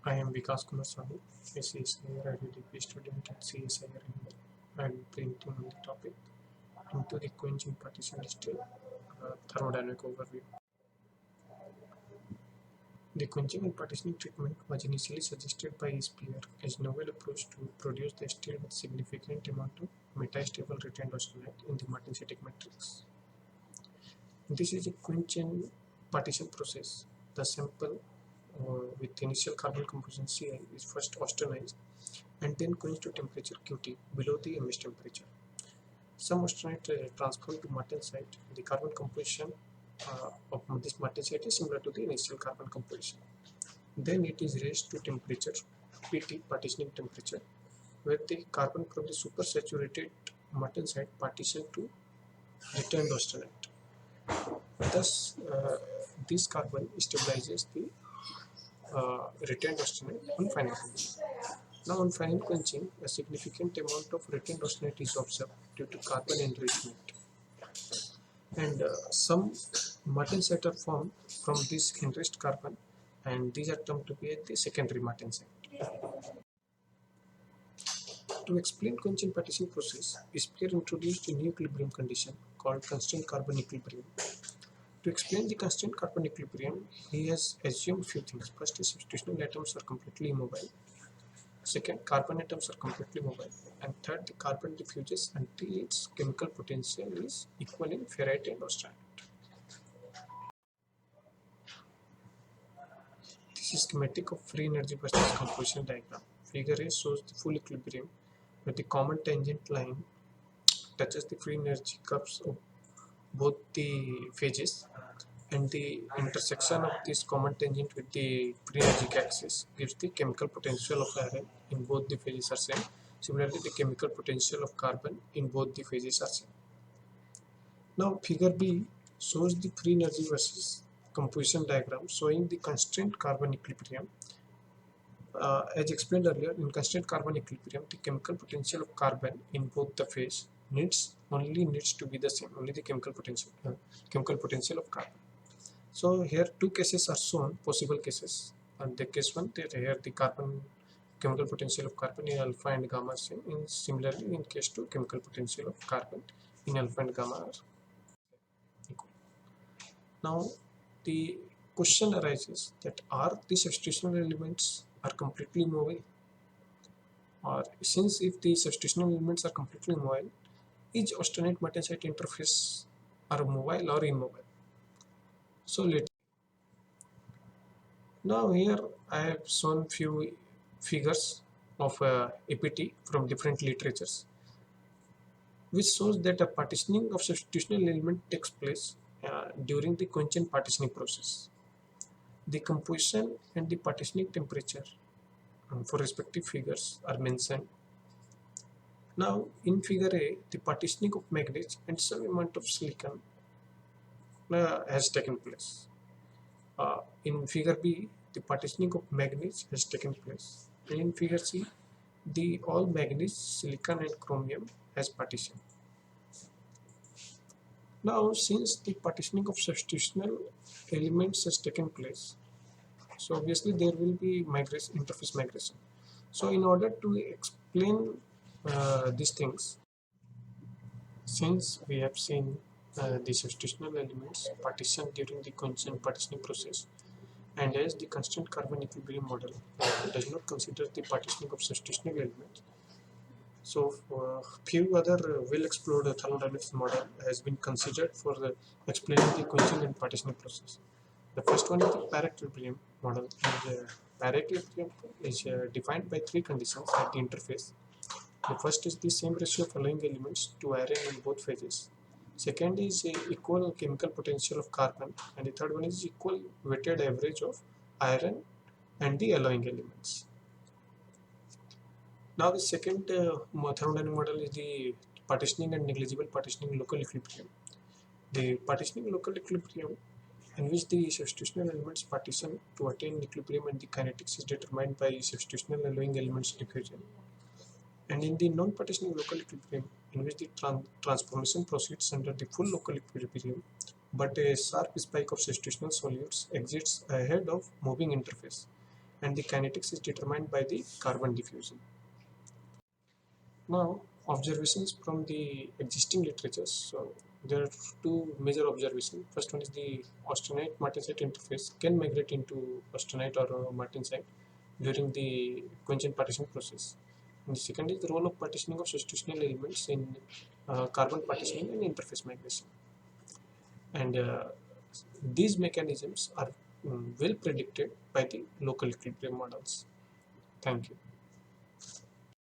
I am Vikas Kumar Sahu, a CSIR IDDP student at CSIR India. I will present on the topic into the quenching partition state thermodynamic overview. The quenching and partitioning treatment was initially suggested by Speer as a novel approach to produce the state with significant amount of metastable retained austenite in the martensitic matrix. This is a quench and partition process. The sample with initial carbon composition Ci is first austenized and then quenched to temperature Qt below the MS temperature. Some austenite transferred to martensite. The carbon composition of this martensite is similar to the initial carbon composition. Then it is raised to temperature Pt, partitioning temperature, where the carbon from the supersaturated martensite partition to returned austenite. Thus, this carbon stabilizes the retained austenite on final quenching. Now, on final quenching, a significant amount of retained austenite is observed due to carbon enrichment, and some martensite are formed from this enriched carbon, and these are termed to be the secondary martensite. To explain quenching partition process, Speer introduced a new equilibrium condition called constant carbon equilibrium. To explain the constant carbon equilibrium, he has assumed few things. First, substitutional atoms are completely immobile. Second, carbon atoms are completely mobile. And third, the carbon diffuses until its chemical potential is equal in ferrite and austenite. This is schematic of free energy versus composition diagram. Figure A shows the full equilibrium where the common tangent line touches the free energy curves of both the phases, and the intersection of this common tangent with the free energy axis gives the chemical potential of iron in both the phases are same. Similarly, the chemical potential of carbon in both the phases are same. Now, figure B shows the free energy versus composition diagram showing the constant carbon equilibrium. As explained earlier, in constant carbon equilibrium, the chemical potential of carbon in both the phase needs to be the same. Only the chemical potential of carbon. So here two cases are shown, possible cases. And the case one, here the carbon chemical potential of carbon in alpha and gamma are same. Similarly, in case two, chemical potential of carbon in alpha and gamma are equal. Now the question arises that are the substitutional elements are completely mobile, or since if the substitutional elements are completely mobile, each austenite martensite interface are mobile or immobile. So now here I have shown few figures of APT from different literatures, which shows that a partitioning of substitutional element takes place during the quenching partitioning process. The composition and the partitioning temperature for respective figures are mentioned. Now in figure A, the partitioning of manganese and some amount of silicon has taken place. In figure B, the partitioning of manganese has taken place. And in figure C, the all manganese, silicon and chromium has partitioned. Now since the partitioning of substitutional elements has taken place, so obviously there will be migration, interface migration. So in order to explain these things, since we have seen the substitutional elements partitioned during the constant partitioning process, and as the constant carbon equilibrium model does not consider the partitioning of substitutional elements, so few other well-explored thermodynamics model has been considered for explaining the quenching and partitioning process. The first one is the para-equilibrium model. Para-equilibrium is defined by three conditions at the interface. The first is the same ratio of alloying elements to iron in both phases. Second is equal chemical potential of carbon, and the third one is equal weighted average of iron and the alloying elements. Now the second thermodynamic model is the partitioning and negligible partitioning local equilibrium. The partitioning local equilibrium, in which the substitutional elements partition to attain equilibrium and the kinetics is determined by substitutional alloying elements diffusion. And in the non-partitioning local equilibrium, in which the transformation proceeds under the full local equilibrium, but a sharp spike of substitutional solutes exists ahead of moving interface. and the kinetics is determined by the carbon diffusion. Now, observations from the existing literatures. So there are two major observations. First one is the austenite-martensite interface can migrate into austenite or martensite during the quenchant partition process. And the second is the role of partitioning of substitutional elements in carbon partitioning and interface migration. And these mechanisms are well predicted by the local equilibrium models. Thank you.